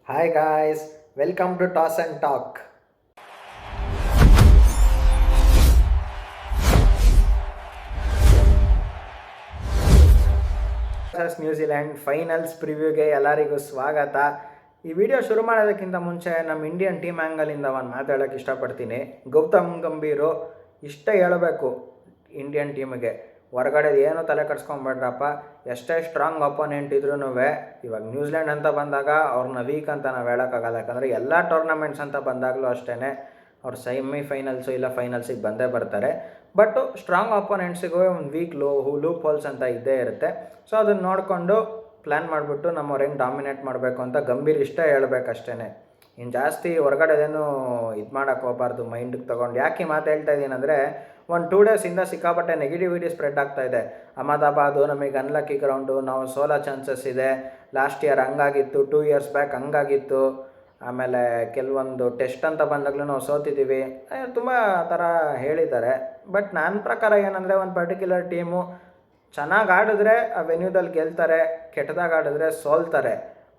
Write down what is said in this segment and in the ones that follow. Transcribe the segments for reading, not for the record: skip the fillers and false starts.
Hi guys, welcome to Toss and Talk. Versus New Zealand finals ಪ್ರಿವ್ಯೂಗೆ ಎಲ್ಲರಿಗೂ ಸ್ವಾಗತ. ಈ ವಿಡಿಯೋ ಶುರು ಮಾಡೋದಕ್ಕಿಂತ ಮುಂಚೆ ನಮ್ಮ ಇಂಡಿಯನ್ ಟೀಮ್ ಆ್ಯಂಗಲಿಂದ ಒಂದು ಮಾತಾಡೋಕ್ಕೆ ಇಷ್ಟಪಡ್ತೀನಿ. ಗೌತಮ್ ಗಂಭೀರು ಇಷ್ಟೇ ಹೇಳಬೇಕು ಇಂಡಿಯನ್ ಟೀಮಿಗೆ, ಹೊರಗಡೆ ಏನು ತಲೆ ಕಟ್ಸ್ಕೊಂಬೇಡ್ರಪ್ಪ. ಎಷ್ಟೇ ಸ್ಟ್ರಾಂಗ್ ಅಪೋನೆಂಟ್ ಇದ್ರೂ ಇವಾಗ ನ್ಯೂಜಿಲೆಂಡ್ ಅಂತ ಬಂದಾಗ ಅವ್ರನ್ನ ವೀಕ್ ಅಂತ ನಾವು ಹೇಳೋಕ್ಕಾಗಲ್ಲ. ಯಾಕಂದರೆ ಎಲ್ಲ ಟೂರ್ನಮೆಂಟ್ಸ್ ಅಂತ ಬಂದಾಗಲೂ ಅಷ್ಟೇ ಅವ್ರು ಸೆಮಿಫೈನಲ್ಸು ಇಲ್ಲ ಫೈನಲ್ಸಿಗೆ ಬಂದೇ ಬರ್ತಾರೆ. ಬಟ್ ಸ್ಟ್ರಾಂಗ್ ಅಪೋನೆಂಟ್ಸಿಗೂ ಒಂದು ವೀಕ್ ಲೂಪ್ ಹೋಲ್ಸ್ ಅಂತ ಇದ್ದೇ ಇರುತ್ತೆ. ಸೊ ಅದನ್ನು ನೋಡಿಕೊಂಡು ಪ್ಲ್ಯಾನ್ ಮಾಡಿಬಿಟ್ಟು ನಮ್ಮವ್ರು ಹೆಂಗೆ ಡಾಮಿನೇಟ್ ಮಾಡಬೇಕು ಅಂತ ಗಂಭೀರ್ ಇಷ್ಟೇ ಹೇಳ್ಬೇಕಷ್ಟೇ. ಇನ್ನು ಜಾಸ್ತಿ ಹೊರಗಡೆದೇನು ಇದು ಮಾಡೋಕ್ಕೆ ಹೋಗಬಾರ್ದು ಮೈಂಡಿಗೆ ತೊಗೊಂಡು. ಯಾಕೆ ಮಾತು ಹೇಳ್ತಾ ಇದ್ದೀನಿ ಅಂದರೆ, ಒಂದು 2 ಡೇಸಿಂದ ಸಿಕ್ಕಾಪಟ್ಟೆ ನೆಗೆಟಿವಿಟಿ ಸ್ಪ್ರೆಡ್ ಆಗ್ತಾಯಿದೆ. ಅಹಮದಾಬಾದು ನಮಗೆ ಅನ್ಲಕ್ಕಿ ಗ್ರೌಂಡು, ನಾವು ಸೋಲೋ ಚಾನ್ಸಸ್ ಇದೆ, ಲಾಸ್ಟ್ ಇಯರ್ ಹಂಗಾಗಿತ್ತು, 2 ಇಯರ್ಸ್ ಬ್ಯಾಕ್ ಹಂಗಾಗಿತ್ತು, ಆಮೇಲೆ ಕೆಲವೊಂದು ಟೆಸ್ಟ್ ಅಂತ ಬಂದಾಗಲೂ ನಾವು ಸೋತಿದ್ದೀವಿ, ತುಂಬ ಥರ ಹೇಳಿದ್ದಾರೆ. ಬಟ್ ನನ್ನ ಪ್ರಕಾರ ಏನಂದರೆ, ಒಂದು ಪರ್ಟಿಕ್ಯುಲರ್ ಟೀಮು ಚೆನ್ನಾಗಿ ಆಡಿದ್ರೆ ಆ ವೆನ್ಯೂದಲ್ಲಿ ಗೆಲ್ತಾರೆ, ಕೆಟ್ಟದಾಗಿ ಆಡಿದ್ರೆ ಸೋಲ್ತಾರೆ.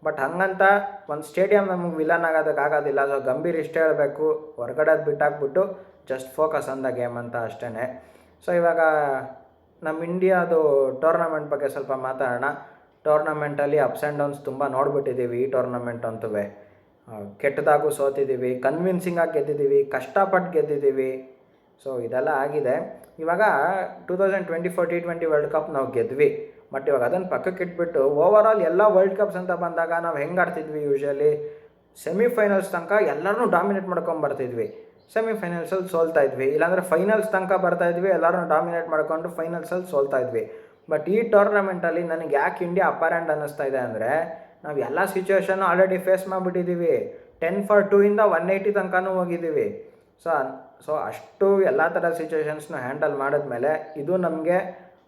ಬಟ್ ಹಂಗಂತ ಒಂದು ಸ್ಟೇಡಿಯಂ ನಮಗೆ ವಿಲನ್ ಆಗೋದಕ್ಕಾಗೋದಿಲ್ಲ. ಸೊ ಗಂಭೀರ್ ಇಷ್ಟ ಹೇಳಬೇಕು, ಹೊರಗಡೆದು ಬಿಟ್ಟಾಕ್ಬಿಟ್ಟು just focus on the game ಅಂತ ಅಷ್ಟೇ. ಸೊ ಇವಾಗ ನಮ್ಮ ಇಂಡಿಯಾದು ಟೂರ್ನಮೆಂಟ್ ಬಗ್ಗೆ ಸ್ವಲ್ಪ ಮಾತಾಡೋಣ. ಟೂರ್ನಮೆಂಟಲ್ಲಿ ಅಪ್ಸ್ ಆ್ಯಂಡ್ ಡೌನ್ಸ್ ತುಂಬ ನೋಡ್ಬಿಟ್ಟಿದ್ದೀವಿ. ಈ ಟೂರ್ನಮೆಂಟ್ ಅಂತೂ ಕೆಟ್ಟದಾಗೂ ಸೋತಿದ್ದೀವಿ, ಕನ್ವಿನ್ಸಿಂಗಾಗಿ ಗೆದ್ದಿದ್ದೀವಿ, ಕಷ್ಟಪಟ್ಟು ಗೆದ್ದಿದ್ದೀವಿ. ಸೊ ಇದೆಲ್ಲ ಆಗಿದೆ. ಇವಾಗ 2024 T20 ವರ್ಲ್ಡ್ ಕಪ್ ನಾವು ಗೆದ್ವಿ. ಬಟ್ ಇವಾಗ ಅದನ್ನು ಪಕ್ಕಕ್ಕೆ ಇಟ್ಬಿಟ್ಟು ಓವರಾಲ್ ಎಲ್ಲ ವರ್ಲ್ಡ್ ಕಪ್ಸ್ ಅಂತ ಬಂದಾಗ ನಾವು ಹೆಂಗೆ ಆಡ್ತಿದ್ವಿ, ಯೂಶ್ವಲಿ ಸೆಮಿಫೈನಲ್ಸ್ ತನಕ ಎಲ್ಲರೂ ಡಾಮಿನೇಟ್ ಮಾಡ್ಕೊಂಬರ್ತಿದ್ವಿ, ಸೆಮಿಫೈನಲ್ಸಲ್ಲಿ ಸೋಲ್ತಾಯಿದ್ವಿ. ಇಲ್ಲಾಂದರೆ ಫೈನಲ್ಸ್ ತನಕ ಬರ್ತಾಯಿದ್ವಿ, ಎಲ್ಲರೂ ಡಾಮಿನೇಟ್ ಮಾಡ್ಕೊಂಡು ಫೈನಲ್ಸಲ್ಲಿ ಸೋಲ್ತಾಯಿದ್ವಿ. ಬಟ್ ಈ ಟೂರ್ನಮೆಂಟಲ್ಲಿ ನನಗೆ ಯಾಕೆ ಇಂಡಿಯಾ ಅಪರೆಂಟ್ ಅನ್ನಿಸ್ತಾ ಇದೆ ಅಂದರೆ, ನಾವು ಎಲ್ಲ ಸಿಚುವೇಶನ್ನು ಆಲ್ರೆಡಿ ಫೇಸ್ ಮಾಡಿಬಿಟ್ಟಿದ್ದೀವಿ. 10-2 ಇಂದ 180 ತನಕನೂ ಹೋಗಿದ್ದೀವಿ. ಸೊ ಅಷ್ಟು ಎಲ್ಲ ಥರ ಸಿಚುವೇಶನ್ಸ್ನ ಹ್ಯಾಂಡಲ್ ಮಾಡಿದ್ಮೇಲೆ ಇದು ನಮಗೆ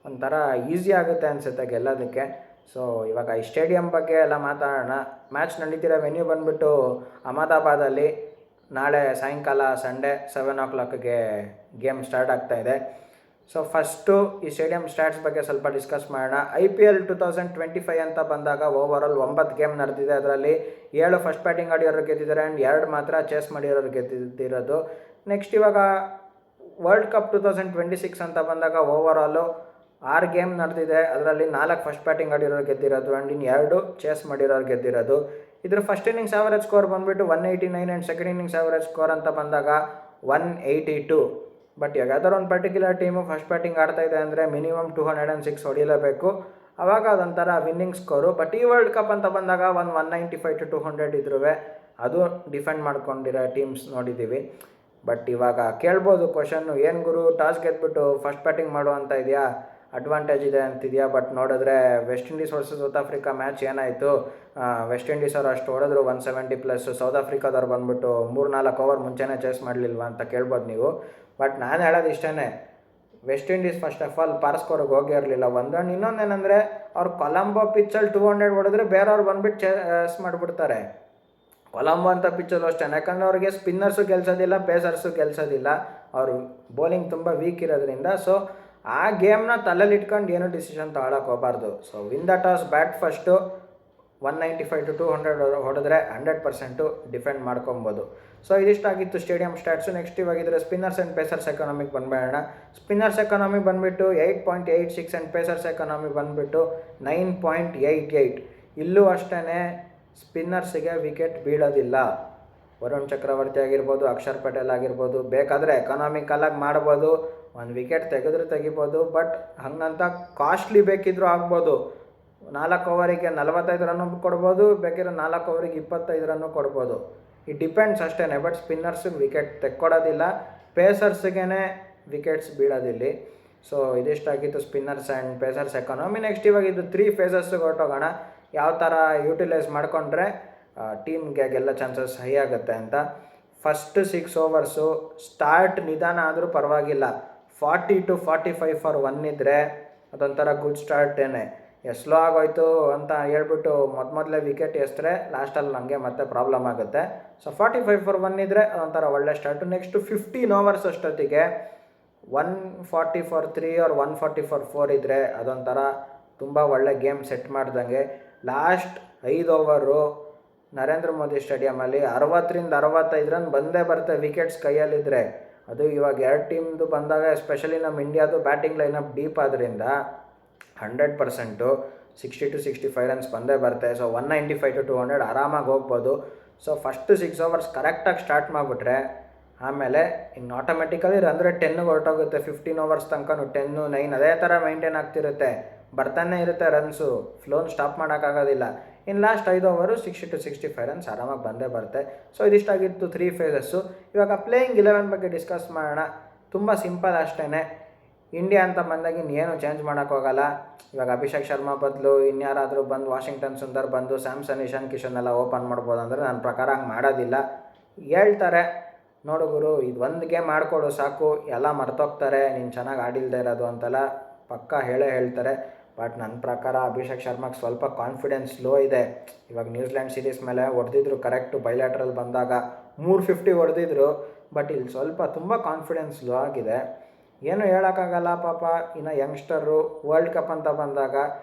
ಒಂಥರ ಈಸಿ ಆಗುತ್ತೆ ಅನಿಸುತ್ತೆ ಗೆಲ್ಲೋದಕ್ಕೆ. ಸೊ ಇವಾಗ ಈ ಸ್ಟೇಡಿಯಂ ಬಗ್ಗೆ ಎಲ್ಲ ಮಾತಾಡೋಣ. ಮ್ಯಾಚ್ ನಡೀತಿರೋ ವೆನ್ಯೂ ಬಂದುಬಿಟ್ಟು ಅಹಮದಾಬಾದಲ್ಲಿ. ನಾಳೆ ಸಾಯಂಕಾಲ ಸಂಡೇ 7 o'clockಗೆ ಗೇಮ್ ಸ್ಟಾರ್ಟ್ ಆಗ್ತಾಯಿದೆ. ಸೊ ಫಸ್ಟು ಈ ಸ್ಟೇಡಿಯಂ ಸ್ಟ್ಯಾಟ್ಸ್ ಬಗ್ಗೆ ಸ್ವಲ್ಪ ಡಿಸ್ಕಸ್ ಮಾಡೋಣ. IPL 2025 ಅಂತ ಬಂದಾಗ ಓವರಾಲ್ 9 ಗೇಮ್ ನಡೆದಿದೆ. ಅದರಲ್ಲಿ 7 ಫಸ್ಟ್ ಬ್ಯಾಟಿಂಗ್ ಆಡಿಯೋರು ಗೆದ್ದಿದ್ದಾರೆ ಆ್ಯಂಡ್ 2 ಮಾತ್ರ ಚೇಸ್ ಮಾಡಿರೋರು ಗೆದ್ದಿರೋದು. ನೆಕ್ಸ್ಟ್ ಇವಾಗ ವರ್ಲ್ಡ್ ಕಪ್ 2026 ಅಂತ ಬಂದಾಗ ಓವರಾಲು 6 ಗೇಮ್ ನಡೆದಿದೆ. ಅದರಲ್ಲಿ 4 ಫಸ್ಟ್ ಬ್ಯಾಟಿಂಗ್ ಆಡಿರೋರು ಗೆದ್ದಿರೋದು ಆ್ಯಂಡ್ ಇನ್ನು 2 ಚೇಸ್ ಮಾಡಿರೋರು ಗೆದ್ದಿರೋದು. ಇದ್ರ ಫಸ್ಟ್ ಇನ್ನಿಂಗ್ಸ್ ಆವರೇಜ್ ಸ್ಕೋರ್ ಬಂದುಬಿಟ್ಟು 189 and second innings average score ಅಂತ ಬಂದಾಗ 182. ಬಟ್ ಇವಾಗ ಯಾವ್ದಾದ್ರು ಒಂದು ಪರ್ಟಿಕ್ಯುಲರ್ ಟೀಮು ಫಸ್ಟ್ ಬ್ಯಾಟಿಂಗ್ ಆಡ್ತಾಯಿದೆ ಅಂದರೆ ಮಿನಿಮಮ್ 206 ಹೊಡಿಲೇಬೇಕು, ಆವಾಗ ಅದೊಂಥರ ವಿನ್ನಿಂಗ್ ಸ್ಕೋರು. ಬಟ್ ಈ ವರ್ಲ್ಡ್ ಕಪ್ ಅಂತ ಬಂದಾಗ 195 to 200 ಇದ್ರೂ ಅದು ಡಿಫೆಂಡ್ ಮಾಡ್ಕೊಂಡಿರೋ ಟೀಮ್ಸ್ ನೋಡಿದ್ದೀವಿ. ಬಟ್ ಇವಾಗ ಕೇಳ್ಬೋದು ಕ್ವಶನ್ನು, ಏನು ಗುರು ಟಾಸ್ ಗೆದ್ಬಿಟ್ಟು ಫಸ್ಟ್ ಬ್ಯಾಟಿಂಗ್ ಮಾಡುವಂಥ ಇದೆಯಾ, ಅಡ್ವಾಂಟೇಜ್ ಇದೆ ಅಂತಿದೆಯಾ? ಬಟ್ ನೋಡಿದ್ರೆ West Indies versus South Africa match ಏನಾಯಿತು, ವೆಸ್ಟ್ ಇಂಡೀಸ್ ಅವರು ಅಷ್ಟು ಹೊಡೆದ್ರು 170+, ಸೌತ್ ಆಫ್ರಿಕಾದವ್ರು ಬಂದುಬಿಟ್ಟು 3-4 ಓವರ್ ಮುಂಚೆನೇ ಚೇಸ್ ಮಾಡಲಿಲ್ವಾ ಅಂತ ಕೇಳ್ಬೋದು ನೀವು. ಬಟ್ ನಾನು ಹೇಳೋದು ಇಷ್ಟೇ, West Indies first of all par ಸ್ಕೋರಿಗೆ ಹೋಗಿರಲಿಲ್ಲ ಒಂದೊಂದು. ಇನ್ನೊಂದೇನೆಂದರೆ, ಅವ್ರು ಕೊಲಂಬೋ ಪಿಚ್ಚಲ್ಲಿ 200 ಹೊಡೆದ್ರೆ ಬೇರೆಯವ್ರು ಬಂದುಬಿಟ್ಟು ಚೇಸ್ ಮಾಡಿಬಿಡ್ತಾರೆ. ಕೊಲಂಬೋ ಅಂತ ಪಿಚ್ಚಲ್ಲೂ ಅಷ್ಟೇ, ಯಾಕಂದರೆ ಅವ್ರಿಗೆ ಸ್ಪಿನ್ನರ್ಸು ಗೆಲ್ಸೋದಿಲ್ಲ, ಪೇಸರ್ಸು ಗೆಲ್ಸೋದಿಲ್ಲ, ಅವರು ಬೌಲಿಂಗ್ ತುಂಬ ವೀಕ್ ಇರೋದ್ರಿಂದ. ಸೊ ಆ ಗೇಮ್ನ ತಲೆಯಲ್ಲಿ ಇಟ್ಕೊಂಡು ಏನೂ ಡಿಸಿಷನ್ ತೊಗೊಳಕ್ಕೆ ಹೋಗಬಾರ್ದು. So win the toss, bat first, 195 to 200 ಹೊಡೆದ್ರೆ 100% ಡಿಫೆಂಡ್ ಮಾಡ್ಕೊಬೋದು. ಸೊ ಇದಿಷ್ಟಾಗಿತ್ತು ಸ್ಟೇಡಿಯಂ ಸ್ಟ್ಯಾಟ್ಸು. ನೆಕ್ಸ್ಟ್ ಇವಾಗಿದ್ರೆ ಸ್ಪಿನ್ನರ್ಸ್ ಆ್ಯಂಡ್ ಪೇಸರ್ಸ್ ಎಕಾನಮಿಗೆ ಬಂದ್ಬೇಡ. ಸ್ಪಿನ್ನರ್ಸ್ ಎಕಾನಮಿ ಬಂದುಬಿಟ್ಟು 8.86 ಆ್ಯಂಡ್ ಪೇಸರ್ಸ್ ಎಕಾನಮಿ ಬಂದುಬಿಟ್ಟು 9.88. ಇಲ್ಲೂ ಅಷ್ಟೇ ಸ್ಪಿನ್ನರ್ಸಿಗೆ ವಿಕೆಟ್ ಬೀಳೋದಿಲ್ಲ. ವರುಣ್ ಚಕ್ರವರ್ತಿ ಆಗಿರ್ಬೋದು, ಅಕ್ಷರ್ ಪಟೇಲ್ ಆಗಿರ್ಬೋದು, ಬೇಕಾದರೆ ಎಕನಾಮಿಕಲಾಗಿ ಮಾಡ್ಬೋದು, ಒಂದು ವಿಕೆಟ್ ತೆಗೆದ್ರೆ ತೆಗಿಬೋದು. ಬಟ್ ಹಾಗಂತ ಕಾಸ್ಟ್ಲಿ ಬೇಕಿದ್ರೂ ಆಗ್ಬೋದು. 4 ಓವರಿಗೆ 45 ರನ್ನು ಕೊಡ್ಬೋದು, ಬೇಕಿದ್ರೆ 4 ಓವರಿಗೆ 25 ರನ್ನು ಕೊಡ್ಬೋದು. ಇಟ್ ಡಿಪೆಂಡ್ಸ್ ಅಷ್ಟೇ. ಬಟ್ ಸ್ಪಿನ್ನರ್ಸಿಗೆ ವಿಕೆಟ್ ತೆಕ್ಕೊಡೋದಿಲ್ಲ, ಪೇಸರ್ಸ್ಗೇ ವಿಕೆಟ್ಸ್ ಬೀಳೋದಿಲ್ಲಿ. ಸೊ ಇದಿಷ್ಟಾಗಿತ್ತು spinners and pacers economy. Next ಇವಾಗ ಇದು 3 ಫೇಸಸ್ಸಿಗೆ ಹೊರಟೋಗೋಣ, ಯಾವ ಥರ ಯೂಟಿಲೈಸ್ ಮಾಡಿಕೊಂಡ್ರೆ ಟೀಮ್ಗೆ ಗೆಲ್ಲೋ ಚಾನ್ಸಸ್ ಹೈ ಆಗುತ್ತೆ ಅಂತ. ಫಸ್ಟ್ 6 ಓವರ್ಸು ಸ್ಟಾರ್ಟ್ ನಿಧಾನ ಆದರೂ ಪರವಾಗಿಲ್ಲ, 40 to 45 for 1 ಇದ್ದರೆ ಅದೊಂಥರ ಗುಡ್ ಸ್ಟಾರ್ಟೇನೆ. ಸ್ಲೋ ಆಗೋಯ್ತು ಅಂತ ಹೇಳ್ಬಿಟ್ಟು ಮೊದಲೇ ವಿಕೆಟ್ ಎಸ್ತರೆ ಲಾಸ್ಟಲ್ಲಿ ನನಗೆ ಮತ್ತೆ ಪ್ರಾಬ್ಲಮ್ ಆಗುತ್ತೆ. ಸೊ 45 for 1 ಇದ್ದರೆ ಅದೊಂಥರ ಒಳ್ಳೆ ಸ್ಟಾರ್ಟು. ನೆಕ್ಸ್ಟು 15 ಓವರ್ಸ್ ಅಷ್ಟೊತ್ತಿಗೆ 140 for 3 or 140 for 4 ಇದ್ದರೆ ಅದೊಂಥರ ತುಂಬ ಒಳ್ಳೆ ಗೇಮ್ ಸೆಟ್ ಮಾಡ್ದಂಗೆ. ಲಾಸ್ಟ್ 5 ಓವರು ನರೇಂದ್ರ ಮೋದಿ ಸ್ಟೇಡಿಯಮಲ್ಲಿ 60-65 ರನ್ ಬಂದೇ ಬರುತ್ತೆ ವಿಕೆಟ್ಸ್ ಕೈಯಲ್ಲಿದ್ದರೆ. ಅದು ಇವಾಗ 2 ಟೀಮ್ದು ಬಂದಾಗ ಎಸ್ಪೆಷಲಿ ನಮ್ಮ ಇಂಡಿಯಾದು ಬ್ಯಾಟಿಂಗ್ ಲೈನಪ್ ಡೀಪ್ ಆದ್ದರಿಂದ 100% 60-65 ರನ್ಸ್ ಬಂದೇ ಬರುತ್ತೆ. ಸೊ 195-200 ಆರಾಮಾಗಿ ಹೋಗ್ಬೋದು. ಸೊ ಫಸ್ಟು 6 ಓವರ್ಸ್ ಕರೆಕ್ಟಾಗಿ ಸ್ಟಾರ್ಟ್ ಮಾಡಿಬಿಟ್ರೆ ಆಮೇಲೆ ಇನ್ನು ಆಟೋಮೆಟಿಕಲಿ ರನ್ ರೇಟ್ 10ಗೆ ಹೊರಟೋಗುತ್ತೆ. 15 ಓವರ್ಸ್ ತನಕ 10, 9 ಅದೇ ಥರ ಮೈಂಟೈನ್ ಆಗ್ತಿರುತ್ತೆ. ಬರ್ತಾನೆ ಇರುತ್ತೆ ರನ್ಸು, ಫ್ಲೋನ್ ಸ್ಟಾಪ್ ಮಾಡೋಕ್ಕಾಗೋದಿಲ್ಲ. ಇನ್ನು ಲಾಸ್ಟ್ 5 ಓವರು 60-65 ರನ್ಸ್ ಆರಾಮಾಗಿ ಬಂದೇ ಬರುತ್ತೆ. ಸೊ ಇದಿಷ್ಟಾಗಿತ್ತು 3 ಫೇಸಸ್ಸು. ಇವಾಗ ಪ್ಲೇಯಿಂಗ್ 11 ಬಗ್ಗೆ ಡಿಸ್ಕಸ್ ಮಾಡೋಣ. ತುಂಬ ಸಿಂಪಲ್ ಅಷ್ಟೇ. ಇಂಡಿಯಾ ಅಂತ ಬಂದಾಗ ಇನ್ನೇನು ಚೇಂಜ್ ಮಾಡೋಕ್ಕೋಗಲ್ಲ. ಇವಾಗ ಅಭಿಷೇಕ್ ಶರ್ಮಾ ಬದಲು ಇನ್ಯಾರಾದರೂ ಬಂದು ವಾಷಿಂಗ್ಟನ್ ಸುಂದರ್ ಬಂದು ಸ್ಯಾಮ್ಸನ್, ಇಶಾನ್ ಕಿಶನ್ ಎಲ್ಲ ಓಪನ್ ಮಾಡ್ಬೋದು ಅಂದರೆ ನನ್ನ ಪ್ರಕಾರ ಹಂಗೆ ಮಾಡೋದಿಲ್ಲ. ಹೇಳ್ತಾರೆ ನೋಡು ಗುರು ಇದು ಒಂದು ಗೇಮ್ ಆಡ್ಕೊಡು ಸಾಕು, ಎಲ್ಲ ಮರ್ತೋಗ್ತಾರೆ ನೀನು ಚೆನ್ನಾಗಿ ಆಡಿಲ್ದೇ ಇರೋದು ಅಂತೆಲ್ಲ ಪಕ್ಕಾ ಹೇಳ್ತಾರೆ. ಬಟ್ ನನ್ನ ಪ್ರಕಾರ ಅಭಿಷೇಕ್ ಶರ್ಮಾಗೆ ಸ್ವಲ್ಪ ಕಾನ್ಫಿಡೆನ್ಸ್ ಲೋ ಇದೆ. ಇವಾಗ ನ್ಯೂಜಿಲ್ಯಾಂಡ್ ಸೀರೀಸ್ ಮೇಲೆ ಹೊಡೆದಿದ್ರು ಕರೆಕ್ಟು, ಬೈಲ್ಯಾಟ್ರಲ್ ಬಂದಾಗ 350 ಹೊಡೆದಿದ್ರು. ಬಟ್ ಇಲ್ಲಿ ಸ್ವಲ್ಪ ತುಂಬ ಕಾನ್ಫಿಡೆನ್ಸ್ ಲೋ ಆಗಿದೆ. ಏನು ಹೇಳೋಕ್ಕಾಗಲ್ಲ ಪಾಪ, ಇನ್ನು ಯಂಗ್ಸ್ಟರು ವರ್ಲ್ಡ್ ಕಪ್ ಅಂತ ಬಂದಾಗ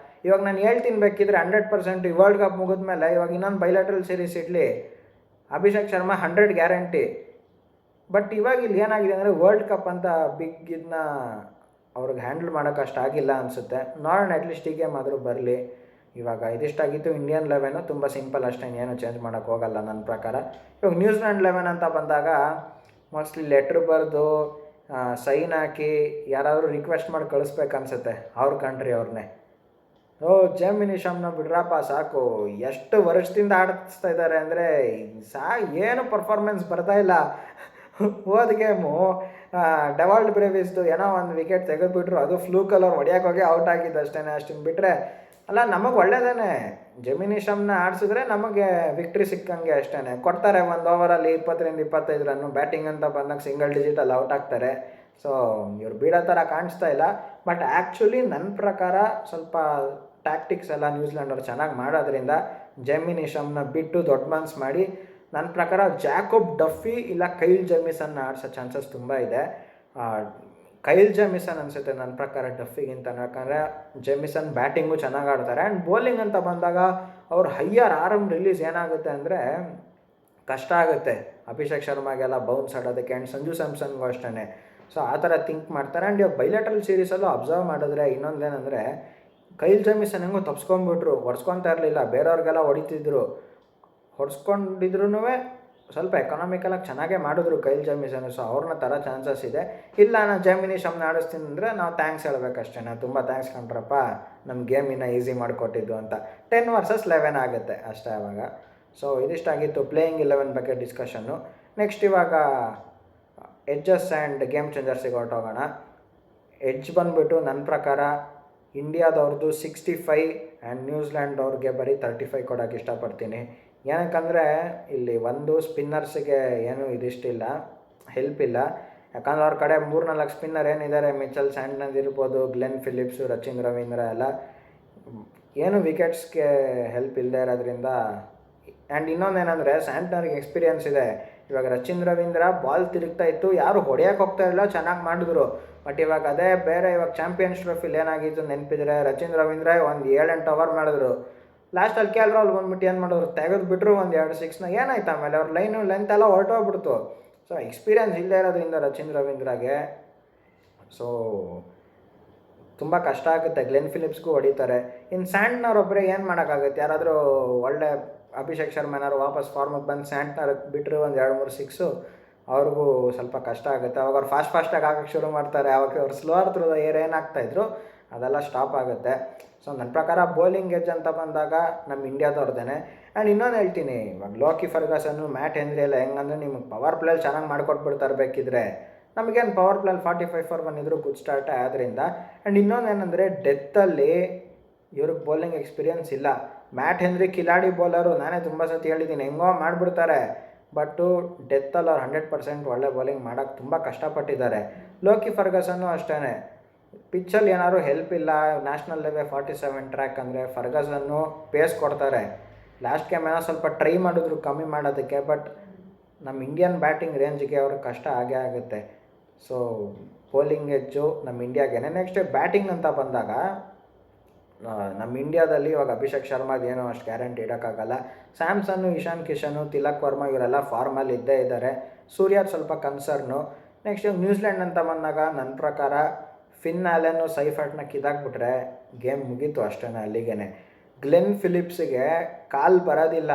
ಇವಾಗ ನಾನು ಹೇಳ್ತೀನಿ ಬೇಕಿದ್ರೆ 100% ಈ ವರ್ಲ್ಡ್ ಕಪ್ ಮುಗಿದ್ಮೇಲೆ ಇವಾಗ ಇನ್ನೊಂದು ಬೈಲ್ಯಾಟ್ರಲ್ ಸೀರೀಸ್ ಇಡಲಿ, ಅಭಿಷೇಕ್ ಶರ್ಮಾ 100 ಗ್ಯಾರಂಟಿ. ಬಟ್ ಇವಾಗ ಇಲ್ಲಿ ಏನಾಗಿದೆ ಅಂದರೆ ವರ್ಲ್ಡ್ ಕಪ್ ಅಂತ ಬಿಗ್ ಇದನ್ನ ಅವ್ರಿಗೆ ಹ್ಯಾಂಡಲ್ ಮಾಡೋಕ್ಕಷ್ಟಾಗಿಲ್ಲ ಅನಿಸುತ್ತೆ. ನೋಡೋಣ, ಅಟ್ಲೀಸ್ಟ್ ಈ ಗೇಮ್ ಆದರೂ ಬರಲಿ. ಇವಾಗ ಇದಿಷ್ಟಾಗಿತ್ತು ಇಂಡಿಯನ್ 11. ತುಂಬ ಸಿಂಪಲ್ ಅಷ್ಟೇ, ಏನು ಚೇಂಜ್ ಮಾಡೋಕ್ಕೆ ಹೋಗಲ್ಲ ನನ್ನ ಪ್ರಕಾರ. ಇವಾಗ ನ್ಯೂಜಿಲ್ಯಾಂಡ್ 11 ಅಂತ ಬಂದಾಗ ಮೋಸ್ಟ್ಲಿ ಲೆಟ್ರ್ ಬರೆದು ಸೈನ್ ಹಾಕಿ ಯಾರಾದರೂ ರಿಕ್ವೆಸ್ಟ್ ಮಾಡಿ ಕಳಿಸ್ಬೇಕನ್ಸುತ್ತೆ ಅವ್ರ ಕಂಟ್ರಿ ಅವ್ರನ್ನೇ. ಜೇಮಿನಿ ಶಮ್ನ ಬಿಡ್ರಪ್ಪ ಸಾಕು, ಎಷ್ಟು ವರ್ಷದಿಂದ ಆಡಿಸ್ತಾ ಇದ್ದಾರೆ ಅಂದರೆ ಏನು ಪರ್ಫಾರ್ಮೆನ್ಸ್ ಬರ್ತಾಯಿಲ್ಲ. ಹೋದ ಗೇಮು ಡೆವಾಲ್ಡ್ ಬ್ರೇವಿಸ್ದು ಏನೋ ಒಂದು ವಿಕೆಟ್ ತೆಗೆದುಬಿಟ್ರು, ಅದು ಫ್ಲೂಕಲ್ಲಿ ಅವ್ರು ಹೊಡೆಯೋಕೆ ಹೋಗಿ ಔಟ್ ಆಗಿದ್ದು ಅಷ್ಟೇ. ಅಷ್ಟನ್ನು ಬಿಟ್ಟರೆ ಅಲ್ಲ, ನಮಗೆ ಒಳ್ಳೆಯದೇ. ಜೆಮಿನಿ ಶಮ್ನ ಆಡಿಸಿದ್ರೆ ನಮಗೆ ವಿಕ್ಟ್ರಿ ಸಿಕ್ಕಂಗೆ ಅಷ್ಟೇ. ಕೊಡ್ತಾರೆ ಒಂದು ಓವರಲ್ಲಿ 20-25 ರನ್ನು. ಬ್ಯಾಟಿಂಗ್ ಅಂತ ಬಂದಾಗ ಸಿಂಗಲ್ ಡಿಜಿಟಲ್ಲಿ ಔಟ್ ಆಗ್ತಾರೆ. ಸೊ ಇವ್ರು ಬೀಳೋ ಥರ ಕಾಣಿಸ್ತಾ ಇಲ್ಲ. ಬಟ್ ಆ್ಯಕ್ಚುಲಿ ನನ್ನ ಪ್ರಕಾರ ಸ್ವಲ್ಪ ಟ್ಯಾಕ್ಟಿಕ್ಸ್ ಎಲ್ಲ ನ್ಯೂಜಿಲ್ಯಾಂಡ್ ಅವ್ರು ಚೆನ್ನಾಗಿ ಮಾಡೋದ್ರಿಂದ ಜೆಮಿನಿ ಶಮ್ನ ಬಿಟ್ಟು ದೊಡ್ಡ ಮನ್ಸು ಮಾಡಿ ನನ್ನ ಪ್ರಕಾರ ಜಾಕೋಬ್ ಡಫಿ ಇಲ್ಲ ಕೈಲ್ ಜೆಮಿಸನ್ನ ಆಡಿಸೋ ಚಾನ್ಸಸ್ ತುಂಬ ಇದೆ. ಕೈಲ್ ಜೆಮಿಸನ್ ಅನಿಸುತ್ತೆ ನನ್ನ ಪ್ರಕಾರ ಡಫಿಗಿಂತ. ಯಾಕಂದರೆ ಜೆಮಿಸನ್ ಬ್ಯಾಟಿಂಗು ಚೆನ್ನಾಗಿ ಆಡ್ತಾರೆ. ಆ್ಯಂಡ್ ಬೌಲಿಂಗ್ ಅಂತ ಬಂದಾಗ ಅವ್ರ ಹೈಯರ್ ಆರ್ಮ್ ರಿಲೀಸ್ ಏನಾಗುತ್ತೆ ಅಂದರೆ ಕಷ್ಟ ಆಗುತ್ತೆ ಅಭಿಷೇಕ್ ಶರ್ಮಾಗೆಲ್ಲ ಬೌನ್ಸ್ ಆಡೋದಕ್ಕೆ. ಆ್ಯಂಡ್ ಸಂಜು ಸ್ಯಾಮ್ಸನ್ಗೂ ಅಷ್ಟೇ. ಸೊ ಆ ಥರ ಥಿಂಕ್ ಮಾಡ್ತಾರೆ. ಆ್ಯಂಡ್ ಇವಾಗ ಬೈಲ್ಯಾಟ್ರಲ್ ಸೀರೀಸಲ್ಲೂ ಅಬ್ಸರ್ವ್ ಮಾಡಿದ್ರೆ ಇನ್ನೊಂದೇನೆಂದರೆ ಕೈಲ್ ಜೆಮಿಸನ್ ಹೆಂಗೋ ತಪ್ಸ್ಕೊಂಡ್ಬಿಟ್ರು, ಹೊಡ್ಸ್ಕೊತಾ ಇರಲಿಲ್ಲ, ಬೇರೆಯವ್ರಿಗೆಲ್ಲ ಹೊಡಿತಿದ್ರು. ಹೊಡ್ಸ್ಕೊಂಡಿದ್ರು ಸ್ವಲ್ಪ ಎಕನಾಮಿಕಲಾಗಿ ಚೆನ್ನಾಗೇ ಮಾಡಿದ್ರು ಕೈಲ್ ಜೆಮಿಸನ್. ಸೊ ಅವ್ರನ್ನ ಥರ ಚಾನ್ಸಸ್ ಇದೆ. ಇಲ್ಲ ನಾನು ಜೆಮಿನಿ ಶಮ್ನ ಆಡಿಸ್ತೀನಿ ಅಂದರೆ ನಾವು ಥ್ಯಾಂಕ್ಸ್ ಹೇಳ್ಬೇಕಷ್ಟೇ. ತುಂಬ ಥ್ಯಾಂಕ್ಸ್ ಕಂಡ್ರಪ್ಪ, ನಮ್ಮ ಗೇಮ್ ಇನ್ನೂ ಈಸಿ ಮಾಡಿಕೊಟ್ಟಿದ್ದು ಅಂತ. 10 versus 11 ಆಗುತ್ತೆ ಅಷ್ಟೇ ಆವಾಗ. ಸೊ ಇದಿಷ್ಟಾಗಿತ್ತು ಪ್ಲೇಯಿಂಗ್ 11 ಬಗ್ಗೆ ಡಿಸ್ಕಷನ್ನು. ನೆಕ್ಸ್ಟ್ ಇವಾಗ ಎಡ್ಜಸ್ ಆ್ಯಂಡ್ ಗೇಮ್ ಚೇಂಜರ್ಸಿಗೆ ಹೊರಟೋಗೋಣ. ಎಡ್ಜ್ ಬಂದುಬಿಟ್ಟು ನನ್ನ ಪ್ರಕಾರ ಇಂಡಿಯಾದವ್ರದ್ದು 65 ಆ್ಯಂಡ್ ನ್ಯೂಜಿಲ್ಯಾಂಡ್ ಅವ್ರಿಗೆ ಬರೀ 35 ಕೊಡೋಕ್ಕೆ ಇಷ್ಟಪಡ್ತೀನಿ. ಏನಕ್ಕಂದರೆ ಇಲ್ಲಿ ಒಂದು ಸ್ಪಿನ್ನರ್ಸಿಗೆ ಏನೂ ಇದಿಷ್ಟಿಲ್ಲ, ಹೆಲ್ಪ್ ಇಲ್ಲ. ಯಾಕಂದ್ರೆ ಅವ್ರ ಕಡೆ 3-4 ಸ್ಪಿನ್ನರ್ ಏನಿದ್ದಾರೆ, ಮಿಚೆಲ್ ಸ್ಯಾಂಟ್ನರ್ ಇರ್ಬೋದು, ಗ್ಲೆನ್ ಫಿಲಿಪ್ಸು, ರಚಿನ್ ರವೀಂದ್ರ ಎಲ್ಲ ಏನು ವಿಕೆಟ್ಸ್ಗೆ ಹೆಲ್ಪ್ ಇಲ್ಲದೆ ಇರೋದ್ರಿಂದ. ಆ್ಯಂಡ್ ಇನ್ನೊಂದೇನೆಂದರೆ ಸ್ಯಾಂಟ್ನರ್ಗೆ ಎಕ್ಸ್ಪೀರಿಯನ್ಸ್ ಇದೆ. ಇವಾಗ ರಚಿನ್ ರವೀಂದ್ರ ಬಾಲ್ ತಿರುಗ್ತಾ ಇತ್ತು, ಯಾರು ಹೊಡೆಯೋಕೆ ಹೋಗ್ತಾ ಇರಲಿಲ್ಲ, ಚೆನ್ನಾಗಿ ಮಾಡಿದ್ರು. ಬಟ್ ಇವಾಗ ಅದೇ ಬೇರೆ ಇವಾಗ ಚಾಂಪಿಯನ್ಸ್ ಟ್ರೋಫಿಲಿ ಏನಾಗಿತ್ತು ನೆನಪಿದ್ರೆ, ರಚಿನ್ ರವೀಂದ್ರ ಒಂದು 7-8 ಓವರ್ ಮಾಡಿದ್ರು. ಲಾಸ್ಟಲ್ಲಿ KL ರಾಹುಲ್ ಬಂದ್ಬಿಟ್ಟು ಏನು ಮಾಡಿದ್ರು, ತೆಗೆದುಬಿಟ್ರು 1-2 6ನ. ಏನಾಯ್ತು ಆಮೇಲೆ ಅವ್ರ ಲೆಂತ್ ಎಲ್ಲ ಹೊರಟೋಗ್ಬಿಡ್ತು. ಸೊ ಎಕ್ಸ್ಪೀರಿಯನ್ಸ್ ಇಲ್ಲದೆ ಇರೋದ್ರಿಂದ ರಚಿನ್ ರವೀಂದ್ರಾಗೆ ಸೊ ತುಂಬ ಕಷ್ಟ ಆಗುತ್ತೆ. ಗ್ಲೆನ್ ಫಿಲಿಪ್ಸ್ಗೂ ಹೊಡಿತಾರೆ. ಇನ್ನು ಸ್ಯಾಂಟ್ನರ್ ಒಬ್ಬರೇ ಏನು ಮಾಡೋಕ್ಕಾಗುತ್ತೆ? ಯಾರಾದರೂ ಒಳ್ಳೆ ಅಭಿಷೇಕ್ ಶರ್ಮಾ ಏನಾದ್ರು ವಾಪಸ್ ಫಾರ್ಮಿಗೆ ಬಂದು ಸ್ಯಾಂಟ್ನರ್ ಬಿಟ್ಟರು 1-2-3 6 ಅವ್ರಿಗೂ ಸ್ವಲ್ಪ ಕಷ್ಟ ಆಗುತ್ತೆ. ಅವಾಗ ಅವ್ರು ಫಾಸ್ಟಾಗಿ ಹಾಕೋಕ್ಕೆ ಶುರು ಮಾಡ್ತಾರೆ. ಅವಾಗ ಅವ್ರು ಸ್ಲೋ ಥ್ರೂ ಏನಾಗ್ತಾಯಿದ್ರು ಅದೆಲ್ಲ ಸ್ಟಾಪ್ ಆಗುತ್ತೆ. ಸೊ ನನ್ನ ಪ್ರಕಾರ ಬೌಲಿಂಗ್ ಎಡ್ಜ್ ಅಂತ ಬಂದಾಗ ನಮ್ಮ ಇಂಡಿಯಾದವ್ರದ್ದೇನೆ. ಆ್ಯಂಡ್ ಇನ್ನೊಂದು ಹೇಳ್ತೀನಿ, ಇವಾಗ ಲೋಕಿ ಫರ್ಗಸನ್ನು, ಮ್ಯಾಟ್ ಹೆನ್ರಿ ಎಲ್ಲ ಹೆಂಗಂದರೆ ನಿಮಗೆ ಪವರ್ ಪ್ಲೇಲಿ ಚೆನ್ನಾಗಿ ಮಾಡ್ಕೊಟ್ಬಿಡ್ತಾರೆ. ಬೇಕಿದ್ರೆ ನಮಗೇನು ಪವರ್ ಪ್ಲೇಲಿ 45 for 1 ಇದ್ರೂ ಗುಡ್ ಸ್ಟಾರ್ಟೇ ಆದ್ದರಿಂದ. ಆ್ಯಂಡ್ ಇನ್ನೊಂದು ಏನಂದರೆ ಡೆತ್ತಲ್ಲಿ ಇವ್ರಿಗೆ ಬೌಲಿಂಗ್ ಎಕ್ಸ್ಪೀರಿಯನ್ಸ್ ಇಲ್ಲ. ಮ್ಯಾಟ್ ಹೆನ್ರಿ ಕಿಲಾಡಿ ಬೌಲರು, ನಾನೇ ತುಂಬ ಸತಿ ಹೇಳಿದ್ದೀನಿ, ಹೆಂಗೋ ಮಾಡಿಬಿಡ್ತಾರೆ. ಬಟ್ಟು ಡೆತ್ತಲ್ಲಿ ಅವ್ರು 100% ಒಳ್ಳೆ ಬೌಲಿಂಗ್ ಮಾಡೋಕ್ಕೆ ತುಂಬ ಕಷ್ಟಪಟ್ಟಿದ್ದಾರೆ. ಲೋಕಿ ಫರ್ಗಸನ್ನು ಅಷ್ಟೇ, ಪಿಚ್ಚಲ್ಲಿ ಏನಾದ್ರು ಹೆಲ್ಪ್ ಇಲ್ಲ. ನ್ಯಾಷನಲ್ ಲೆವೆಲ್ 47 ಟ್ರ್ಯಾಕ್ ಅಂದರೆ ಫರ್ಗಸನ್ನು ಪೇಸ್ ಕೊಡ್ತಾರೆ. ಲಾಸ್ಟ್ ಗೇಮ್ ಏನೋ ಸ್ವಲ್ಪ ಟ್ರೈ ಮಾಡಿದ್ರು ಕಮ್ಮಿ ಮಾಡೋದಕ್ಕೆ. ಬಟ್ ನಮ್ಮ ಇಂಡಿಯನ್ ಬ್ಯಾಟಿಂಗ್ ರೇಂಜ್ಗೆ ಅವ್ರಿಗೆ ಕಷ್ಟ ಆಗೇ ಆಗುತ್ತೆ. ಸೊ ಬೌಲಿಂಗ್ ಎಡ್ಜು ನಮ್ಮ ಇಂಡಿಯಾಗೇನೆ. ನೆಕ್ಸ್ಟ್ ಬ್ಯಾಟಿಂಗ್ ಅಂತ ಬಂದಾಗ ನಮ್ಮ ಇಂಡಿಯಾದಲ್ಲಿ ಇವಾಗ ಅಭಿಷೇಕ್ ಶರ್ಮಾದೇನೋ ಅಷ್ಟು ಗ್ಯಾರಂಟಿ ಇಡೋಕ್ಕಾಗಲ್ಲ. ಸ್ಯಾಮ್ಸನ್ನು, ಇಶಾನ್ ಕಿಶನು, ತಿಲಕ್ ವರ್ಮಾ ಇವರೆಲ್ಲ ಫಾರ್ಮಲ್ಲಿ ಇದ್ದೇ ಇದ್ದಾರೆ. ಸೂರ್ಯಾದ್ ಸ್ವಲ್ಪ ಕನ್ಸರ್ನು. ನೆಕ್ಸ್ಟ್ ನ್ಯೂಜಿಲೆಂಡ್ ಅಂತ ಬಂದಾಗ ನನ್ನ ಪ್ರಕಾರ ಫಿನ್ ಆ್ಯಲನ್ನು ಸೈಫರ್ಟ್ನ ಕಿದಾಕ್ಬಿಟ್ರೆ ಗೇಮ್ ಮುಗೀತು ಅಷ್ಟೇ ಅಲ್ಲಿಗೆ. ಗ್ಲೆನ್ ಫಿಲಿಪ್ಸಿಗೆ ಕಾಲು ಬರೋದಿಲ್ಲ,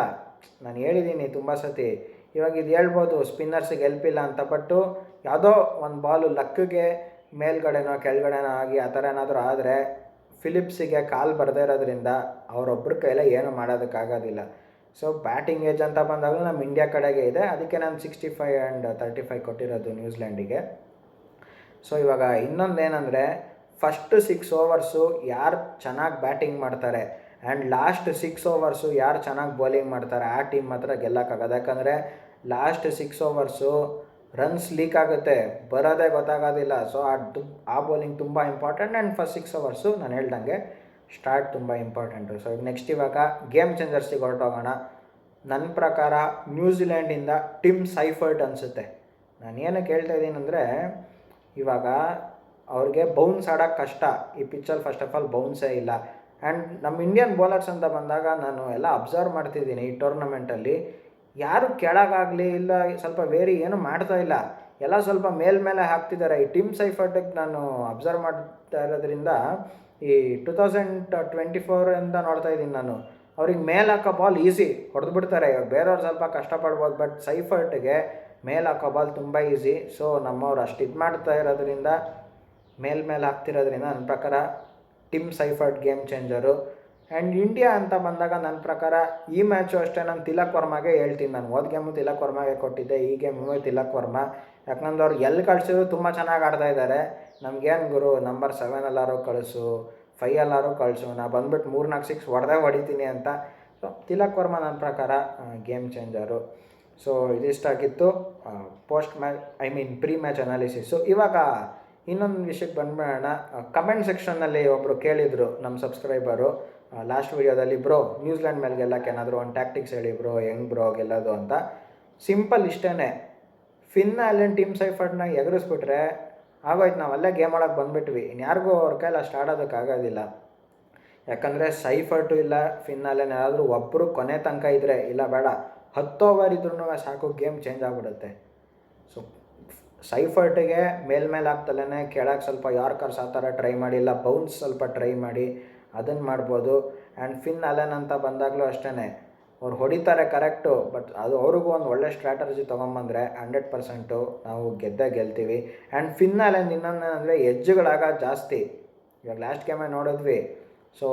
ನಾನು ಹೇಳಿದ್ದೀನಿ ತುಂಬ ಸತಿ. ಇವಾಗ ಇದು ಹೇಳ್ಬೋದು ಸ್ಪಿನ್ನರ್ಸಿಗೆ ಹೆಲ್ಪ್ ಇಲ್ಲ ಅಂತ, ಬಟ್ಟು ಯಾವುದೋ ಒಂದು ಬಾಲು ಲಕ್ಕಿಗೆ ಮೇಲ್ಗಡೆನೋ ಕೆಳಗಡೆನೋ ಆಗಿ ಆ ಥರ ಏನಾದರೂ ಆದರೆ ಫಿಲಿಪ್ಸಿಗೆ ಕಾಲು ಬರದೇ ಇರೋದ್ರಿಂದ ಅವರೊಬ್ಬರ ಕೈಲೇ ಏನೂ ಮಾಡೋದಕ್ಕಾಗೋದಿಲ್ಲ. ಸೊ ಬ್ಯಾಟಿಂಗ್ ಏಜ್ ಅಂತ ಬಂದಾಗಲೂ ನಮ್ಮ ಇಂಡಿಯಾ ಕಡೆಗೆ ಇದೆ, ಅದಕ್ಕೆ ನಾನು 65 ಆ್ಯಂಡ್ 35 ಕೊಟ್ಟಿರೋದು ನ್ಯೂಜಿಲೆಂಡಿಗೆ. ಸೊ ಇವಾಗ ಇನ್ನೊಂದೇನೆಂದರೆ ಫಸ್ಟ್ 6 ಓವರ್ಸು ಯಾರು ಚೆನ್ನಾಗಿ ಬ್ಯಾಟಿಂಗ್ ಮಾಡ್ತಾರೆ ಆ್ಯಂಡ್ ಲಾಸ್ಟ್ 6 ಓವರ್ಸು ಯಾರು ಚೆನ್ನಾಗಿ ಬೌಲಿಂಗ್ ಮಾಡ್ತಾರೆ ಆ ಟೀಮ್ ಮಾತ್ರ ಗೆಲ್ಲಕ್ಕಾಗೋದು. ಯಾಕಂದರೆ ಲಾಸ್ಟ್ 6 ಓವರ್ಸು ರನ್ಸ್ ಲೀಕ್ ಆಗುತ್ತೆ, ಬರೋದೇ ಗೊತ್ತಾಗೋದಿಲ್ಲ. ಸೊ ಆ ಬೌಲಿಂಗ್ ತುಂಬ ಇಂಪಾರ್ಟೆಂಟ್. ಆ್ಯಂಡ್ ಫಸ್ಟ್ 6 ಓವರ್ಸು ನಾನು ಹೇಳ್ದಂಗೆ ಸ್ಟಾರ್ಟ್ ತುಂಬ ಇಂಪಾರ್ಟೆಂಟು. ಸೊ ನೆಕ್ಸ್ಟ್ ಇವಾಗ ಗೇಮ್ ಚೇಂಜರ್ಸಿಗೆ ಹೊರಟೋಗೋಣ. ನನ್ನ ಪ್ರಕಾರ ನ್ಯೂಜಿಲೆಂಡಿಂದ ಟಿಮ್ ಸೈಫರ್ಟ್ ಅನಿಸುತ್ತೆ. ನಾನು ಏನಕ್ಕೆ ಹೇಳ್ತಾ ಇದ್ದೀನಿ ಅಂದರೆ, ಇವಾಗ ಅವ್ರಿಗೆ ಬೌನ್ಸ್ ಆಡೋಕ್ಕೆ ಕಷ್ಟ. ಈ ಪಿಚ್ಚಲ್ಲಿ ಫಸ್ಟ್ ಆಫ್ ಆಲ್ ಬೌನ್ಸೇ ಇಲ್ಲ. ಆ್ಯಂಡ್ ನಮ್ಮ ಇಂಡಿಯನ್ ಬೌಲರ್ಸ್ ಅಂತ ಬಂದಾಗ ನಾನು ಎಲ್ಲ ಅಬ್ಸರ್ವ್ ಮಾಡ್ತಿದ್ದೀನಿ ಈ ಟೂರ್ನಮೆಂಟಲ್ಲಿ, ಯಾರು ಕೆಳಗಾಗಲಿ ಇಲ್ಲ ಸ್ವಲ್ಪ ವೇರಿ ಏನೂ ಮಾಡ್ತಾಯಿಲ್ಲ, ಎಲ್ಲ ಸ್ವಲ್ಪ ಮೇಲ್ಮೇಲೆ ಹಾಕ್ತಿದ್ದಾರೆ. ಈ ಟಿಮ್ ಸೈಫರ್ಟಿಗೆ ನಾನು ಅಬ್ಸರ್ವ್ ಮಾಡ್ತಾ ಇರೋದ್ರಿಂದ ಈ 2024 ಅಂತ ನೋಡ್ತಾ ಇದ್ದೀನಿ ನಾನು, ಅವ್ರಿಗೆ ಮೇಲೆ ಹಾಕೋ ಬಾಲ್ ಈಸಿ ಹೊಡೆದು ಬಿಡ್ತಾರೆ. ಇವಾಗ ಬೇರೆಯವ್ರು ಸ್ವಲ್ಪ ಕಷ್ಟಪಡ್ಬೋದು, ಬಟ್ ಸೈಫರ್ಟ್ಗೆ ಮೇಲೆ ಹಾಕೋ ಬಾಲ್ ತುಂಬ ಈಸಿ. ಸೊ ನಮ್ಮವ್ರು ಅಷ್ಟು ಇದು ಮಾಡ್ತಾ ಇರೋದ್ರಿಂದ ಮೇಲ್ಮೇಲೆ ಹಾಕ್ತಿರೋದ್ರಿಂದ ನನ್ನ ಪ್ರಕಾರ ಟಿಮ್ ಸೈಫರ್ಟ್ ಗೇಮ್ ಚೇಂಜರು. ಆ್ಯಂಡ್ ಇಂಡಿಯಾ ಅಂತ ಬಂದಾಗ ನನ್ನ ಪ್ರಕಾರ ಈ ಮ್ಯಾಚು ಅಷ್ಟೇ ನಾನು ತಿಲಕ್ ವರ್ಮಾಗೆ ಹೇಳ್ತೀನಿ. ನಾನು ಹೋದ ಗೇಮು ತಿಲಕ್ ವರ್ಮಾಗೆ ಕೊಟ್ಟಿದ್ದೆ, ಈ ಗೇಮು ತಿಲಕ್ ವರ್ಮಾ. ಯಾಕಂದ್ರೆ ಅವ್ರು ಎಲ್ಲಿ ಕಳಿಸಿದ್ರು ತುಂಬ ಚೆನ್ನಾಗಿ ಆಡ್ತಾಯಿದ್ದಾರೆ. ನಮಗೇನು ಗುರು ನಂಬರ್ 7 ಕಳಿಸು, 5 ಕಳಿಸು, ನಾ ಬಂದ್ಬಿಟ್ಟು 3-4 6 ಹೊಡಿತೀನಿ ಅಂತ. ಸೊ ತಿಲಕ್ ವರ್ಮಾ ನನ್ನ ಪ್ರಕಾರ ಗೇಮ್ ಚೇಂಜರು. ಸೊ ಇದಿಷ್ಟಾಗಿತ್ತು post match pre match analysis. ಇವಾಗ ಇನ್ನೊಂದು ವಿಷಯಕ್ಕೆ ಬಂದ್ಬಿಡೋಣ. ಕಮೆಂಟ್ ಸೆಕ್ಷನ್ನಲ್ಲಿ ಒಬ್ಬರು ಕೇಳಿದರು ನಮ್ಮ ಸಬ್ಸ್ಕ್ರೈಬರು ಲಾಸ್ಟ್ ವೀಡಿಯೋದಲ್ಲಿ, ಬ್ರೋ ನ್ಯೂಜಿಲೆಂಡ್ ಮೇಲೆ ಗೆಲ್ಲಕ್ಕೆ ಏನಾದರೂ ಒಂದು ಟ್ಯಾಕ್ಟಿಕ್ಸ್ ಹೇಳಿ ಬ್ರೋ, ಹೆಂಗೆ ಬ್ರೋ ಗೆಲ್ಲೋದು ಅಂತ. ಸಿಂಪಲ್ ಇಷ್ಟೇ, ಫಿನ್ ಆ್ಯಲನ್ ಟಿಮ್ ಸೈಫರ್ಟ್ನ ಎಗರಿಸ್ಬಿಟ್ರೆ ಆಗೋಯ್ತು, ನಾವು ಅಲ್ಲೇ ಗೇಮ್ ಒಳಗೆ ಬಂದುಬಿಟ್ವಿ. ಇನ್ಯಾರಿಗೂ ಅವ್ರ ಕೈಲಿ ಅಷ್ಟು ಆಡೋದಕ್ಕಾಗೋದಿಲ್ಲ. ಯಾಕಂದರೆ ಸೈಫರ್ಟು ಇಲ್ಲ ಫಿನ್ ಆ್ಯಲನ್ ಯಾರಾದರೂ ಒಬ್ಬರು ಕೊನೆ ತನಕ ಇದ್ದರೆ, ಇಲ್ಲ ಬೇಡ 10 ಓವರ್ ಇದ್ರೂ ಸಾಕು ಗೇಮ್ ಚೇಂಜ್ ಆಗಿಬಿಡುತ್ತೆ. ಸೊ ಸೈಫರ್ಟಿಗೆ ಮೇಲ್ಮೇಲೆ ಆಗ್ತಲೇ ಕೆಳಗೆ ಸ್ವಲ್ಪ ಯಾರ್ಕರ್ಸ್ ಆ ಥರ ಟ್ರೈ ಮಾಡಿ, ಇಲ್ಲ ಬೌನ್ಸ್ ಸ್ವಲ್ಪ ಟ್ರೈ ಮಾಡಿ, ಅದನ್ನು ಮಾಡ್ಬೋದು. ಆ್ಯಂಡ್ ಫಿನ್ ಆ್ಯಲನ್ ಅಂತ ಬಂದಾಗಲೂ ಅಷ್ಟೇ, ಅವ್ರು ಹೊಡಿತಾರೆ ಕರೆಕ್ಟು, ಬಟ್ ಅದು ಅವ್ರಿಗೂ ಒಂದು ಒಳ್ಳೆ ಸ್ಟ್ರಾಟಜಿ ತೊಗೊಂಬಂದರೆ 100% ನಾವು ಗೆಲ್ತೀವಿ. ಆ್ಯಂಡ್ ಫಿನ್ ಆ್ಯಲನ್ ಇನ್ನೊಂದೇನೆಂದರೆ ಎಜ್ಜುಗಳಾಗ ಜಾಸ್ತಿ. ಇವಾಗ ಲಾಸ್ಟ್ ಗೇಮೇ ನೋಡಿದ್ವಿ. ಸೊ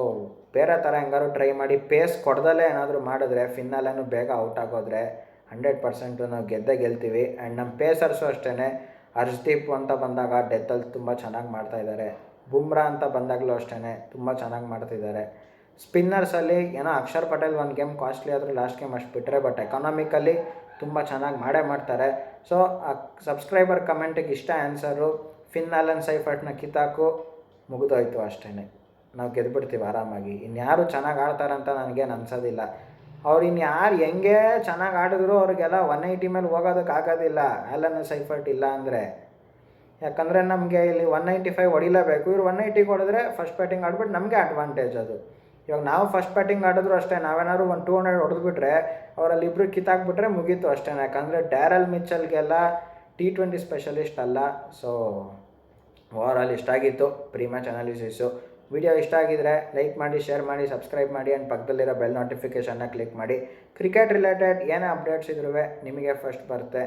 ಬೇರೆ ಥರ ಹೆಂಗಾದ್ರು ಟ್ರೈ ಮಾಡಿ ಪೇಸ್ ಕೊಡ್ದಲ್ಲೇ ಏನಾದರೂ ಮಾಡಿದ್ರೆ ಫಿನ್ ಆ್ಯಲನ್ನು ಬೇಗ ಔಟ್ ಆಗೋದ್ರೆ 100% ನಾವು ಗೆಲ್ತೀವಿ. ಆ್ಯಂಡ್ ನಮ್ಮ ಪೇಸರ್ಸು ಅಷ್ಟೇ, ಹರ್ಷ್ದೀಪ್ ಅಂತ ಬಂದಾಗ ಡೆತ್ತಲ್ಲಿ ತುಂಬ ಚೆನ್ನಾಗಿ ಮಾಡ್ತಾಯಿದ್ದಾರೆ. ಬುಮ್ರಾ ಅಂತ ಬಂದಾಗಲೂ ಅಷ್ಟೇ ತುಂಬ ಚೆನ್ನಾಗಿ ಮಾಡ್ತಿದ್ದಾರೆ. ಸ್ಪಿನ್ನರ್ಸಲ್ಲಿ ಏನೋ ಅಕ್ಷರ್ ಪಟೇಲ್ ಒಂದು ಗೇಮ್ ಕಾಸ್ಟ್ಲಿ ಆದರೂ ಲಾಸ್ಟ್ ಗೇಮ್ ಅಷ್ಟು ಬಿಟ್ಟರೆ, ಬಟ್ ಎಕನಾಮಿಕಲ್ಲಿ ತುಂಬ ಚೆನ್ನಾಗಿ ಮಾಡ್ತಾರೆ. ಸೊ ಆ ಸಬ್ಸ್ಕ್ರೈಬರ್ ಕಮೆಂಟಿಗೆ ಇಷ್ಟ ಆನ್ಸರು, ಫಿನ್ ಆ್ಯಲನ್ ಸೈಫರ್ಟ್ನ ಕಿತ್ತಾಕು, ಮುಗಿದೋಯ್ತು ಅಷ್ಟೇ, ನಾವು ಗೆದ್ದುಬಿಡ್ತೀವಿ ಆರಾಮಾಗಿ. ಇನ್ಯಾರು ಚೆನ್ನಾಗಿ ಆಡ್ತಾರಂತ ನನಗೇನು ಅನ್ಸೋದಿಲ್ಲ. ಅವ್ರು ಇನ್ಯಾರು ಹೆಂಗೆ ಚೆನ್ನಾಗಿ ಆಡಿದ್ರು ಅವ್ರಿಗೆಲ್ಲ 180 ಮೇಲೆ ಹೋಗೋದಕ್ಕಾಗೋದಿಲ್ಲ ಆ್ಯಲನ್ ಸೈಫರ್ಟ್ ಇಲ್ಲ ಅಂದರೆ. ಯಾಕಂದರೆ ನಮಗೆ ಇಲ್ಲಿ 195 ಹೊಡಿಲೇಬೇಕು. ಇವ್ರು 180 ಹೊಡೆದ್ರೆ ಫಸ್ಟ್ ಬ್ಯಾಟಿಂಗ್ ಆಡ್ಬಿಟ್ಟು ನಮಗೆ ಅಡ್ವಾಂಟೇಜ್ ಅದು. ಇವಾಗ ನಾವು ಫಸ್ಟ್ ಬ್ಯಾಟಿಂಗ್ ಆಡಿದ್ರು ಅಷ್ಟೇ, ನಾವೇನಾದ್ರು 200 ಹೊಡೆದ್ಬಿಟ್ರೆ ಅವರಲ್ಲಿ ಇಬ್ಬರು ಕಿತ್ತಾಕ್ಬಿಟ್ರೆ ಮುಗೀತು ಅಷ್ಟೇ. ಯಾಕಂದರೆ ಡ್ಯಾರಲ್ ಮಿಚಲ್ಗೆಲ್ಲ T20 ಸ್ಪೆಷಲಿಸ್ಟ್ ಅಲ್ಲ. ಸೊ ಓವರಾಲ್ ಇಷ್ಟ ಆಗಿತ್ತು ಪ್ರೀ ಮ್ಯಾಚ್ ಅನಾಲಿಸಿಸು. ವಿಡಿಯೋ ಇಷ್ಟ ಆಗಿದರೆ ಲೈಕ್ ಮಾಡಿ, ಶೇರ್ ಮಾಡಿ, ಸಬ್ಸ್ಕ್ರೈಬ್ ಮಾಡಿ, ಆ್ಯಂಡ್ ಪಕ್ಕದಲ್ಲಿರೋ ಬೆಲ್ ನೋಟಿಫಿಕೇಷನ್ನ ಕ್ಲಿಕ್ ಮಾಡಿ. ಕ್ರಿಕೆಟ್ ರಿಲೇಟೆಡ್ ಏನೇ ಅಪ್ಡೇಟ್ಸ್ ಇದ್ರೂ ನಿಮಗೆ ಫಸ್ಟ್ ಬರುತ್ತೆ.